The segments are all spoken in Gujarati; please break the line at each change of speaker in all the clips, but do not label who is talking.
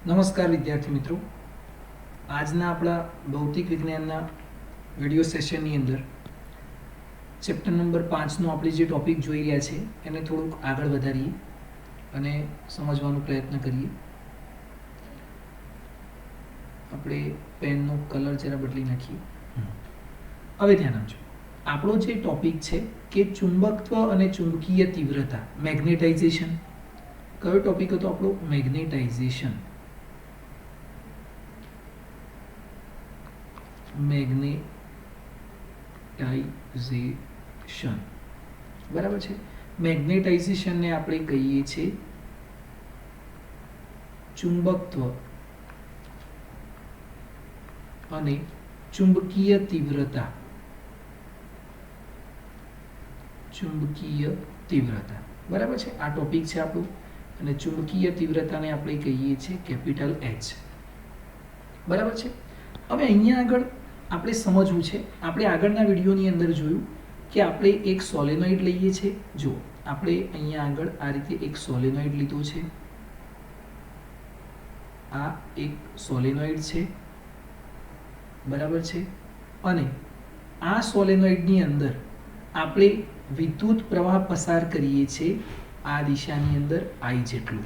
નમસ્કાર વિદ્યાર્થી મિત્રો, આજના આપણા ભૌતિક વિજ્ઞાનના વિડિયો સેશનની અંદર ચેપ્ટર નંબર 5નો આપણે જે ટોપિક જોઈ રહ્યા છે એને થોડુંક આગળ વધારીએ અને સમજવાનો પ્રયત્ન કરીએ. આપણે પેનનો કલર જરા બદલી નાખીએ. હવે ધ્યાન આપજો, આપણો જે ટોપિક છે કે ચુંબકત્વ અને ચુંબકીય તીવ્રતા, મેગ્નેટાઇઝેશન. કયો ટોપિક હતો આપણો? મેગ્નેટાઇઝેશન. મેગ્નેટાઇઝેશન બરાબર છે. મેગ્નેટાઇઝેશનને આપણે કહીએ છીએ ચુંબકત્વ અને ચુંબકીય તીવ્રતા. ચુંબકીય તીવ્રતા બરાબર છે, આ ટોપિક છે આપણું. અને ચુંબકીય તીવ્રતાને આપણે કહીએ છીએ કેપિટલ H. બરાબર છે. હવે અહીંયા આગળ આપણે સમજવું છે, આપણે આગળના વિડીયોની અંદર જોયું કે આપણે એક સોલેનોઇડ લઈએ છીએ. જો આપણે અહીંયા આગળ આ રીતે એક સોલેનોઇડ લીધો છે, આ એક સોલેનોઇડ છે બરાબર છે. અને આ સોલેનોઇડની અંદર આપણે વિદ્યુત પ્રવાહ પસાર કરીએ છીએ આ દિશાની અંદર I જેટલું.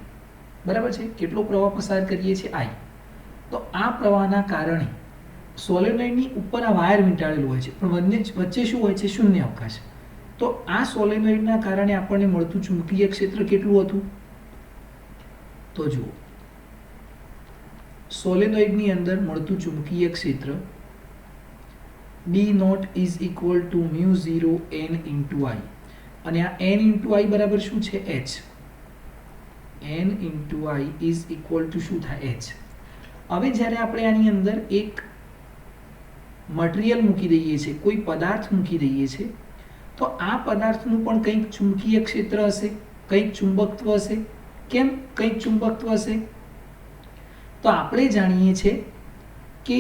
બરાબર છે. કેટલો પ્રવાહ પસાર કરીએ છીએ? I. તો આ પ્રવાહના કારણે સોલેનોઇડની ઉપર આ વાયર વીંટાળેલો હોય છે, પણ વચ્ચે શું હોય છે? શૂન્ય અવકાશ. તો આ સોલેનોઇડના કારણે આપણને મળતું ચુંબકીય ક્ષેત્ર કેટલું હતું? તો જુઓ, સોલેનોઇડની અંદર મળતું ચુંબકીય ક્ષેત્ર B naught is equal to μ0 n into I. અને આ n ઇન્ટુ I બરાબર શું છે? H. n into I is equal to શું થાય? H. હવે જ્યારે આપણે આની અંદર એક મટીરિયલ મૂકી દઈએ છીએ, કોઈ પદાર્થ મૂકી દઈએ છીએ, તો આ પદાર્થનું પણ કંઈક ચુંબકીય ક્ષેત્ર હશે, કંઈક ચુંબકત્વ હશે. કેમ કંઈક ચુંબકત્વ હશે? તો આપણે જાણીએ છીએ કે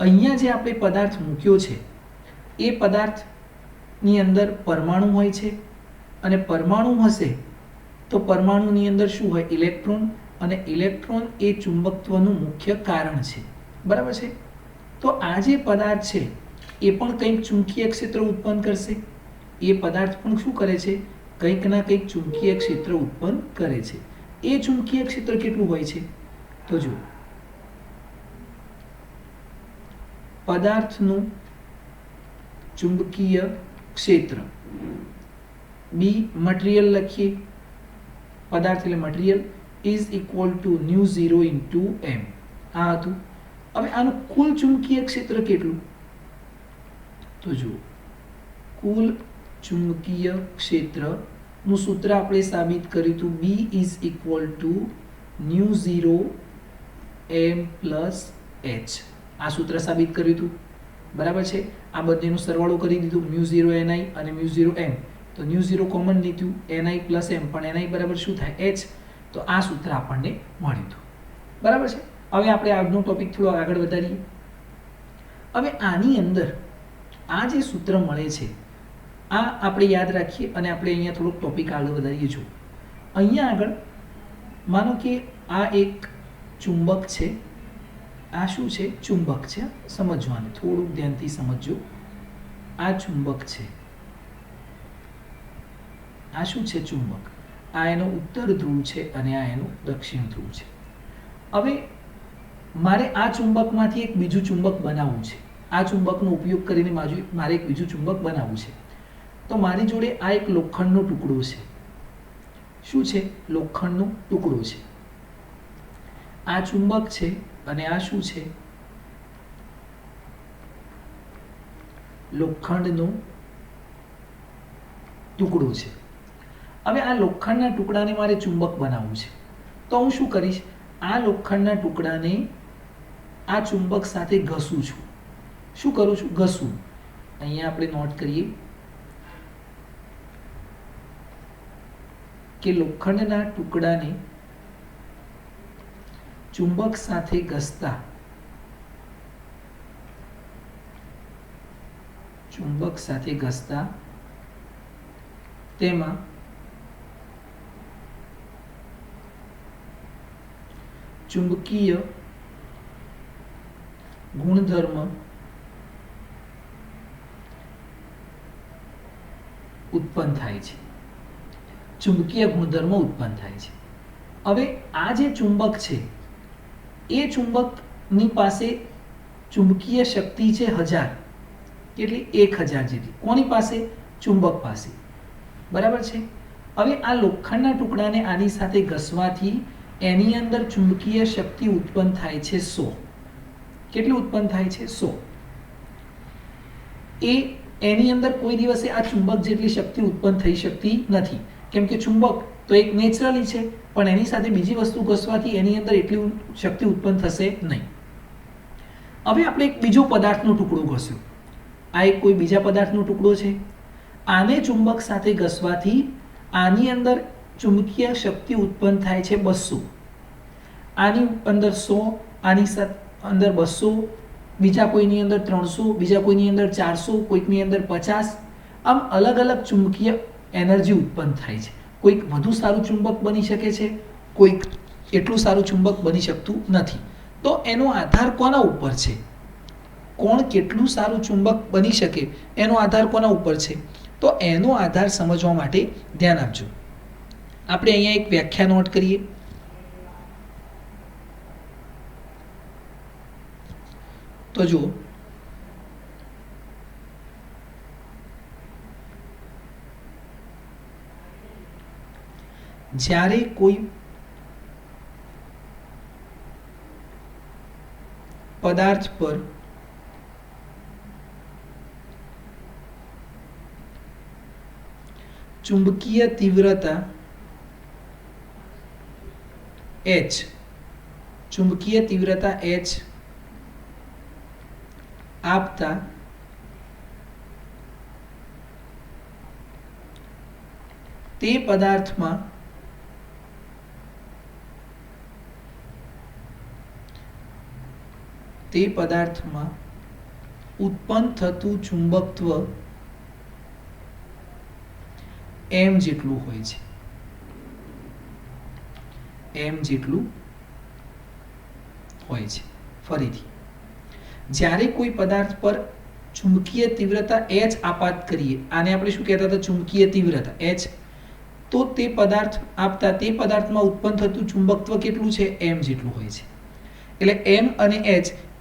અહીંયા જે આપણે પદાર્થ મૂક્યો છે એ પદાર્થની અંદર પરમાણુ હોય છે, અને પરમાણુ હશે તો પરમાણુની અંદર શું હોય? ઇલેક્ટ્રોન. અને ઇલેક્ટ્રોન એ ચુંબકત્વનું મુખ્ય કારણ છે. બરાબર છે. તો આ જે પદાર્થ છે એ પણ કંઈક ચુંબકીય ક્ષેત્ર ઉત્પન્ન કરશે. એ પદાર્થ પણ શું કરે છે? કંઈક ના કંઈક ચુંબકીય ક્ષેત્ર ઉત્પન્ન કરે છે. એ ચુંબકીય ક્ષેત્ર કેટલું હોય છે? તો જુઓ, પદાર્થનું ચુંબકીય ક્ષેત્ર B, મટીરિયલ લખીએ, પદાર્થ એટલે material, is equal to μ0 into m. આ હતું. હવે આનું કુલ ચુંબકીય ક્ષેત્ર કેટલું? તો જુઓ, કુલ ચુંબકીય ક્ષેત્રનું સૂત્ર આપણે સાબિત કર્યું હતું. B is equal to μ0 m plus h. આ સૂત્ર સાબિત કર્યું હતું. બરાબર છે. આ બંનેનો સરવાળો કરી દીધું, μ0 ni અને μ0 m. તો μ0 કોમન લીધું, ni પ્લસ m, પણ ni બરાબર શું થાય? h. તો આ સૂત્ર આપણને મળ્યું હતું. બરાબર છે. હવે આપણે આજનો ટોપિક થોડો આગળ વધારીએ. હવે આની અંદર આ જે સૂત્ર મળે છે આ આપણે યાદ રાખીએ અને આપણે અહીંયા થોડોક ટોપિક આગળ વધારીએ. જો અહીંયા આગળ માનો કે આ એક ચુંબક છે, આ શું છે? ચુંબક છે. સમજવાનું, થોડુંક ધ્યાનથી સમજજો. આ ચુંબક છે, આ શું છે? ચુંબક. આ એનો ઉત્તર ધ્રુવ છે અને આ એનું દક્ષિણ ધ્રુવ છે. હવે મારે આ ચુંબકમાંથી એક બીજું ચુંબક બનાવવું છે. આ ચુંબકનો ઉપયોગ કરીને મારે એક બીજું ચુંબક બનાવવું છે. તો મારી જોડે આ એક લોખંડનો ટુકડો છે. શું છે? લોખંડનો ટુકડો છે. આ ચુંબક છે અને આ શું છે? લોખંડનો ટુકડો છે. હવે આ લોખંડના ટુકડાને મારે ચુંબક બનાવવું છે. તો હું શું કરીશ? આ લોખંડના ટુકડાને આ ચુંબક સાથે ઘસું છું. શું કરું છું? ઘસું. અહીંયા આપણે નોટ કરીએ કે લોખંડના ટુકડાને ચુંબક સાથે ઘસતા તેમાં ચુંબકીય ગુણધર્મ ઉત્પન્ન થાય છે. ચુંબકીય ગુણધર્મ ઉત્પન્ન થાય છે. હવે આ જે ચુંબક છે એ ચુંબકની પાસે ચુંબકીય શક્તિ છે 1000, કેટલી 1000 જેટલી. કોની પાસે? ચુંબક પાસે. બરાબર છે. હવે આ લોખંડના ટુકડાને આની સાથે ઘસવાથી એની અંદર ચુંબકીય શક્તિ ઉત્પન્ન થાય છે 100. કેટલી ઉત્પન્ન થાય છે? 100. એની અંદર કોઈ દિવસે આ ચુંબક જેટલી શક્તિ ઉત્પન્ન થઈ શકતી નથી, કેમ કે ચુંબક તો એક નેચરલી છે, પણ એની સાથે બીજી વસ્તુ ઘસવાથી એની અંદર એટલી શક્તિ ઉત્પન્ન થશે નહીં. હવે આપણે એક બીજો પદાર્થનો ટુકડો ઘસ્યો. આ એક કોઈ બીજા પદાર્થનો ટુકડો છે. આને ચુંબક સાથે ઘસવાથી આની અંદર ચુંબકીય શક્તિ ઉત્પન્ન થાય છે 200. આની અંદર 100, આની અંદર 200, બીજા કોઈની અંદર 300, બીજા કોઈની અંદર 400, કોઈકની અંદર 50. આમ અલગ અલગ ચુંબકીય એનર્જી ઉત્પન્ન થાય છે. કોઈક વધુ સારું ચુંબક બની શકે છે, કોઈક એટલું સારું ચુંબક બની શકતું નથી. તો એનો આધાર કોના ઉપર છે? કોણ કેટલું સારું ચુંબક બની શકે એનો આધાર કોના ઉપર છે? તો એનો આધાર સમજવા માટે ધ્યાન આપજો. આપણે અહીંયા એક વ્યાખ્યા નોટ કરીએ. તો જો જ્યારે કોઈ પદાર્થ પર ચુંબકીય તીવ્રતા H આપતા તે પદાર્થમાં ઉત્પન્ન થતું ચુંબકત્વ m જેટલું હોય છે. ફરીથી, જ્યારે કોઈ પદાર્થ પર ચુંબકીય તીવ્રતા H આપાત કરીએ, આને આપણે શું કહેતા હતા? ચુંબકીય તીવ્રતા H. તો તે પદાર્થ આપતા તે પદાર્થમાં ઉત્પન્ન થતું ચુંબકત્વ કેટલું છે? m જેટલું હોય છે. એટલે m અને h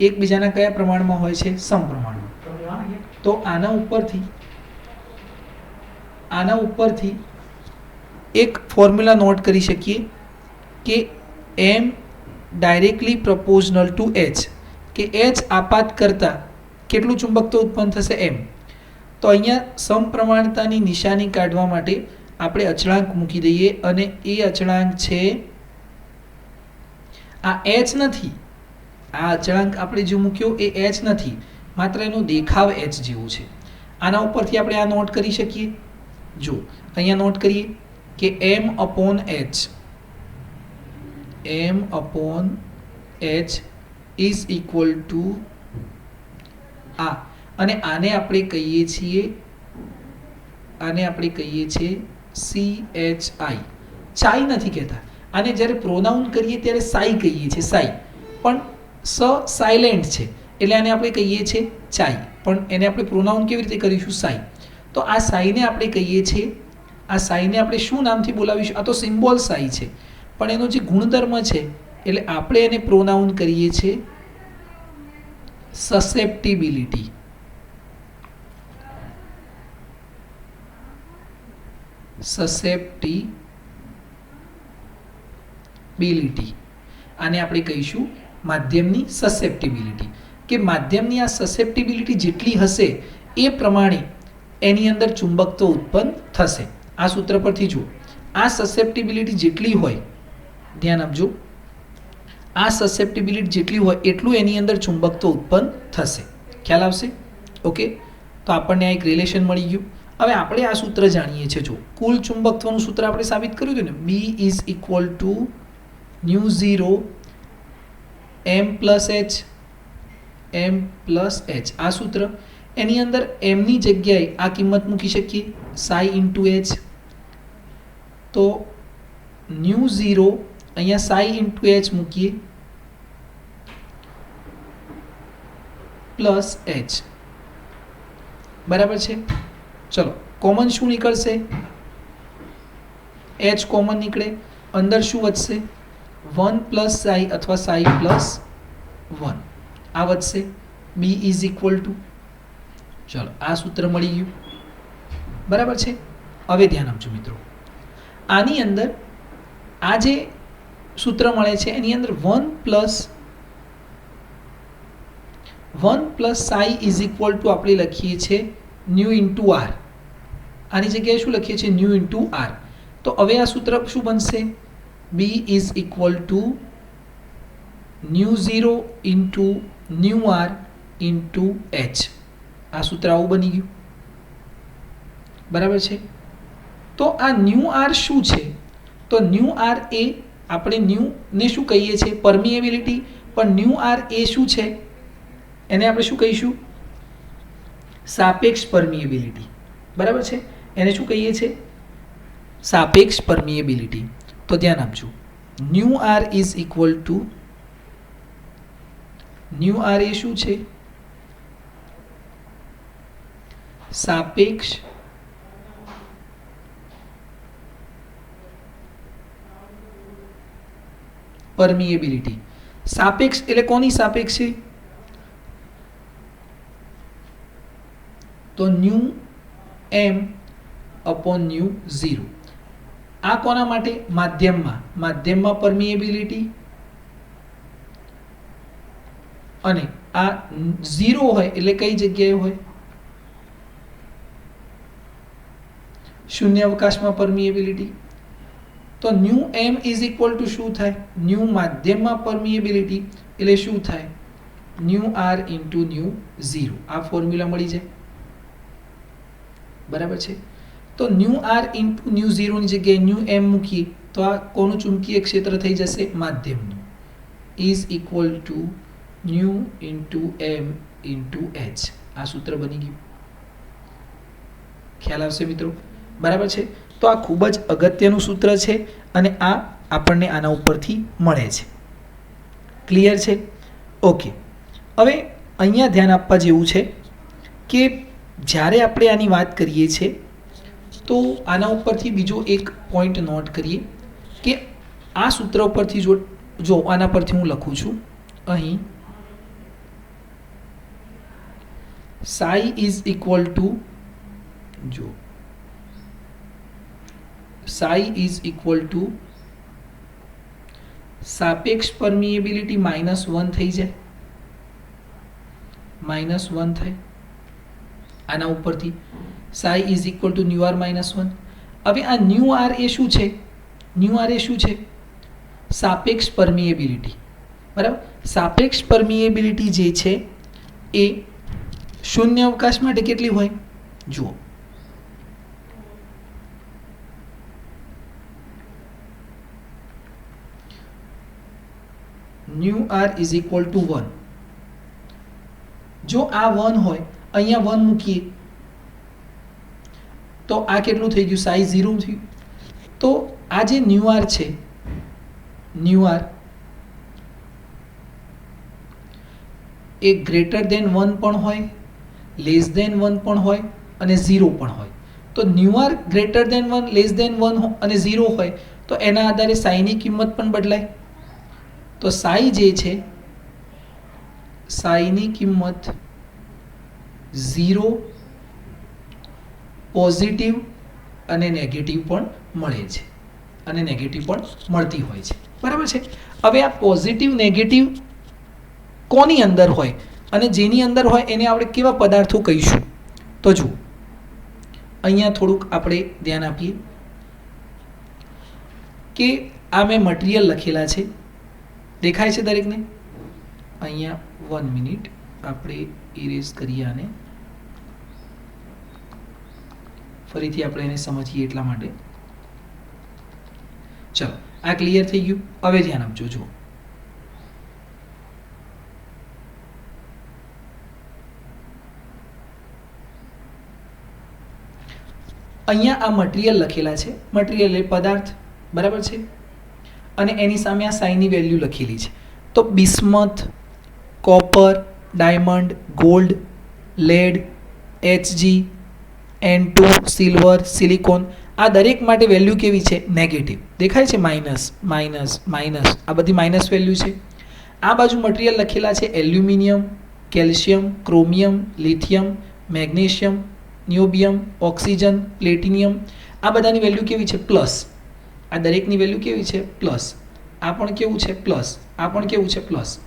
એકબીજાના કયા પ્રમાણમાં હોય છે? સમપ્રમાણમાં. તો આના ઉપરથી એક ફોર્મ્યુલા નોટ કરી શકીએ કે m directly proportional two h, કે h આપાત કરતા કેટલું ચુંબકત્વ ઉત્પન્ન થશે? m. તો અહીંયા સમપ્રમાણતાની નિશાની કાઢવા માટે આપણે અચળાંક મૂકી દઈએ, અને એ અચળાંક છે આ h નથી. આ અચળાંક આપણે જે મૂક્યો એ h નથી, માત્ર એનો દેખાવ h જેવું છે. આના ઉપરથી આપણે આ નોટ કરી શકીએ. જો અહીંયા નોટ કરીએ કે m upon h is equal two આ, અને આને આપણે કહીએ છીએ CHI. ચાઈ નથી કહેતા. આને જ્યારે પ્રોનાઉન કરીએ ત્યારે સાઈ કહીએ છીએ, સાઈ. પણ સાયલેન્ટ છે એટલે આને આપણે કહીએ છીએ ચાઈ, પણ એને આપણે પ્રોનાઉન કેવી રીતે કરીશું? સાઈ. તો આ સાઈને આપણે કહીએ છીએ, આ સાઈને આપણે શું નામથી બોલાવીશું? આ તો સિમ્બોલ સાઈ છે, પણ એનો જે ગુણધર્મ છે એટલે આપણે એને પ્રોનાઉન કરીએ છીએ સસેપ્ટિબિલિટી. આને આપણે કહીશું માધ્યમની સસેપ્ટિબિલિટી, કે માધ્યમની આ સસેપ્ટિબિલિટી જેટલી હશે એ પ્રમાણે એની અંદર ચુંબકત્વ ઉત્પન્ન થશે. આ સૂત્ર પરથી જુઓ, આ સસેપ્ટિબિલિટી જેટલી હોય, ધ્યાન આપજો, આ સસેપ્ટિબિલિટી જેટલી હોય એટલું એની અંદર ચુંબકત્વ ઉત્પન્ન થશે. ખ્યાલ આવશે? ઓકે. તો આપણને આ એક રિલેશન મળી ગયું. હવે આપણે આ સૂત્ર જાણીએ છીએ. જો કુલ ચુંબકત્વનું સૂત્ર આપણે સાબિત કર્યું હતું ને, B is equal to μ0 m plus h. આ સૂત્ર, એની અંદર m ની જગ્યાએ આ કિંમત મૂકી શકીએ psi ઇન્ટુ h. તો μ0 અહીંયા psi ઇન્ટુ h મૂકીએ પ્લસ એચ બરાબર છે. ચલો કોમન શું નીકળશે? એચ કોમન નીકળે, અંદર શું વધશે? 1 પ્લસ સાઈ અથવા સાઈ પ્લસ 1 આ વધશે. બી ઇઝ ઇક્વલ ટુ, ચલો આ સૂત્ર મળી ગયું બરાબર છે. હવે ધ્યાન આપજો મિત્રો, આની અંદર આ જે સૂત્ર મળે છે એની અંદર 1 plus Sai is equal two આપણે લખીએ છીએ ન્યુ ઇન્ટુ આર. આની જગ્યાએ શું લખીએ છીએ? Mu into R. તો હવે આ સૂત્ર શું બનશે? B is equal to mu 0 into mu R into H. આ સૂત્ર આવું બની ગયું બરાબર છે. તો આ ન્યુ આર શું છે? તો ન્યુ આર એ આપણે ન્યુ ને શું કહીએ છીએ? પરમિએબિલિટી. પણ ન્યુ આર એ શું છે? એને આપણે શું કહીશું? સાપેક્ષ પરમિએબિલિટી બરાબર છે. એને શું કહીએ છીએ? સાપેક્ષ પરમિએબિલિટી. તો ધ્યાન આપજો, nu R is equal to, new R એ શું છે? સાપેક્ષ પરમિએબિલિટી. સાપેક્ષ એટલે કોની સાપેક્ષ છે? તો ન્યુ એમ અપોન ન્યુ 0. આ કોના માટે? માધ્યમમાં પરમિએબિલિટી, અને આ 0 હોય એટલે કઈ જગ્યાએ હોય? શૂન્ય અવકાશમાં પરમિએબિલિટી. તો mu M is equal to શું થાય? ન્યુ માધ્યમમાં પરમિએબિલિટી એટલે શું થાય? Mu R into mu 0. આ ફોર્મ્યુલા મળી જાય બરાબર છે. તો ન્યુ આર ઇન્ટુ ન્યુ 0 ની જગ્યાએ ન્યુ એમ મૂકીએ તો આ કોનું ચુંબકીય ક્ષેત્ર થઈ જશે? માધ્યમનું. Is equal to nu into M into H. આ સૂત્ર બની ગયું. ખ્યાલ આવશે મિત્રો બરાબર છે. તો આ ખૂબ જ અગત્યનું સૂત્ર છે અને આ આપણને આના ઉપરથી મળે છે. ક્લિયર છે? ઓકે. હવે અહીંયા ધ્યાન આપવા જેવું છે કે જ્યારે આપણે આની વાત કરીએ છીએ તો આના ઉપરથી બીજો એક પોઈન્ટ નોટ કરીએ કે આ સૂત્ર ઉપરથી જો આના પરથી હું લખું છું અહીં સાઈ ઇઝ ઇક્વલ ટુ, જો સાઈ ઇઝ ઇક્વલ ટુ સાપેક્ષ પરમિએબિલિટી -1 થઈ જાય, -1 થાય આના ઉપરથી. Psi is equal to new R -1. હવે આ ન્યુ આર એ શું છે? ન્યુ આર એ શું છે? સાપેક્ષ પરમિએબિલિટી બરાબર. સાપેક્ષ પરમિએબિલિટી જે છે એ શૂન્ય અવકાશ માટે કેટલી હોય? જુઓ, mu R is equal to 1. જો આ 1 હોય, અહીંયા 1 મૂકીએ તો આ કેટલું થઈ ગયું? સાઈ 0 થયું. તો આ જે ન્યુ આર છે, ન્યુ આર એ ગ્રેટર દેન 1 પણ હોય, લેસ દેન 1 પણ હોય અને 0 પણ હોય. તો mu R greater than 1, less than 1 અને 0 હોય તો એના આધારે સાઈની કિંમત પણ બદલાય. તો સાઈ જે છે, સાઈની કિંમત 0, પોઝિટિવ અને નેગેટિવ પણ મળે છે અને નેગેટિવ પણ મળતી હોય છે બરાબર છે. હવે આ પોઝિટિવ નેગેટિવ કોની અંદર હોય અને જેની અંદર હોય એને આપણે કેવા પદાર્થો કહીશું? તો જુઓ, અહીંયા થોડુંક આપણે ધ્યાન આપીએ કે આ મેં મટીરિયલ લખેલા છે, દેખાય છે દરેકને? અહીંયા 1 મિનિટ આપણે ઇરેઝ કરીએ આને, ફરીથી આપણે એને સમજીએ એટલા માટે. ચલો, આ ક્લિયર થઈ ગયું. હવે ધ્યાન આપજો. જુઓ, અહીંયા આ મટીરિયલ લખેલા છે. મટીરિયલ એ પદાર્થ બરાબર છે અને એની સામે આ સાઈની વેલ્યુ લખેલી છે. તો bismuth, copper, diamond, gold, lead, Hg, N2, silver, silicon, આ દરેક માટે વેલ્યુ કેવી છે? નેગેટિવ. દેખાય છે? માઇનસ માઇનસ માઇનસ, આ બધી માઇનસ વેલ્યુ છે. આ બાજુ મટીરિયલ લખેલા છે aluminium, calcium, chromium, lithium, magnesium, niobium, oxygen, platinum, આ બધાની વેલ્યુ કેવી છે? પ્લસ. આ દરેકની વેલ્યુ કેવી છે? પ્લસ. આ પણ કેવું છે? પ્લસ. આ પણ કેવું છે? પ્લસ.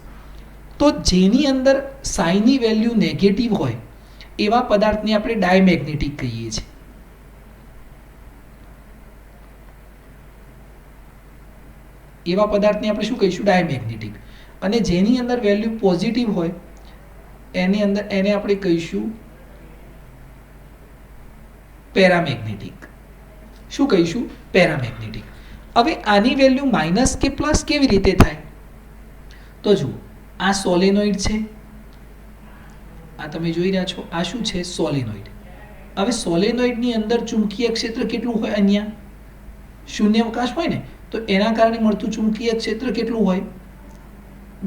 તો જેની અંદર સાઈની વેલ્યુ નેગેટિવ હોય એવા પદાર્થને આપણે ડાયમેગ્નેટિક કહીએ છીએ. એવા પદાર્થને આપણે શું કહીશું? ડાયમેગ્નેટિક. અને જેની અંદર વેલ્યુ પોઝિટિવ હોય એને આપણે કહીશું પેરામેગ્નેટિક. શું કહીશું? પેરામેગ્નેટિક. હવે આની વેલ્યુ માઇનસ કે પ્લસ કેવી રીતે થાય? તો જુઓ, આ સોલેનોઇડ છે, આ તમે જોઈ રહ્યા છો, આ શું છે? સોલેનોઇડ. હવે સોલેનોઇડની અંદર ચુંબકીય ક્ષેત્ર કેટલું હોય? અહીંયા શૂન્યાવકાશ હોય ને, તો એના કારણે મળતું ચુંબકીય ક્ષેત્ર કેટલું હોય?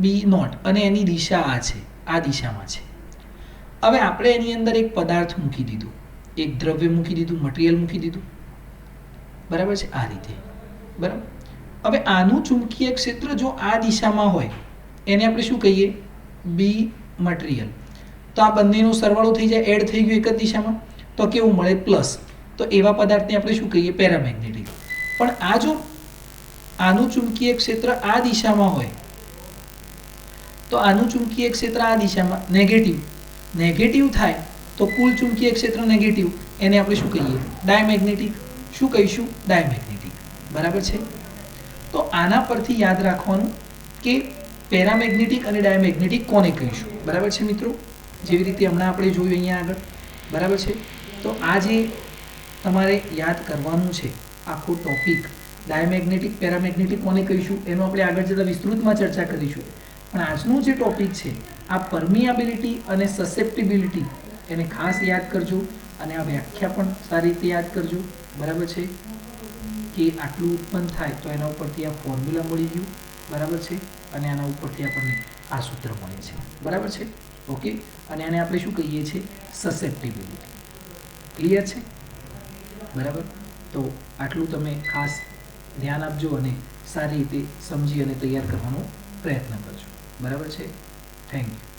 B0. અને એની દિશા આ છે, આ દિશામાં છે. હવે આપણે એની અંદર એક પદાર્થ મૂકી દીધું, એક દ્રવ્ય મૂકી દીધું, મટીરિયલ મૂકી દીધું, બરાબર છે? આ રીતે, બરાબર. હવે આનું ચુંબકીય ક્ષેત્ર જો આ દિશામાં હોય એને આપણે શું કહીએ? બી મટીરિયલ. તો આ બંનેનો સરવાળો થઈ જાય, એડ થઈ ગયું એક જ દિશામાં, તો કેવું મળે? પ્લસ. તો એવા પદાર્થને આપણે શું કહીએ? પેરામેગ્નેટિક. પણ આ જો આનું ચુંબકીય ક્ષેત્ર આ દિશામાં હોય તો આનું ચુંબકીય ક્ષેત્ર આ દિશામાં નેગેટિવ થાય તો કુલ ચુંબકીય ક્ષેત્ર નેગેટિવ, એને આપણે શું કહીએ? ડાયમેગ્નેટિક. શું કહીશું? ડાયમેગ્નેટિક. બરાબર છે? તો આના પરથી યાદ રાખવાનું કે પેરામેગ્નેટિક અને ડાયમેગ્નેટિક કોને કહીશું. બરાબર છે મિત્રો? જેવી રીતે હમણાં આપણે જોયું અહીંયા આગળ, બરાબર છે? તો આ જે તમારે યાદ કરવાનું છે આખો ટોપિક, ડાયમેગ્નેટિક, પેરામેગ્નેટિક કોને કહીશું, એનો આપણે આગળ જતાં વિસ્તૃતમાં ચર્ચા કરીશું. પણ આજનું જે ટોપિક છે આ પરમિયાબિલિટી અને સસેપ્ટિબિલિટી, એને ખાસ યાદ કરજો. અને આ વ્યાખ્યા પણ સારી રીતે યાદ કરજો. બરાબર છે? કે આટલું ઉત્પન્ન થાય તો એના ઉપરથી આ ફોર્મ્યુલા મળી ગયું, બરાબર છે? અને આના ઉપરથી આપણને આ સૂત્ર મળે છે, બરાબર છે? ઓકે. અને આને આપણે શું કહીએ છીએ? સસેપ્ટિબિલિટી. ક્લિયર છે? બરાબર. તો આટલું તમે ખાસ ધ્યાન આપજો અને સારી રીતે સમજી અને તૈયાર કરવાનો પ્રયત્ન કરજો. બરાબર છે? Thank you.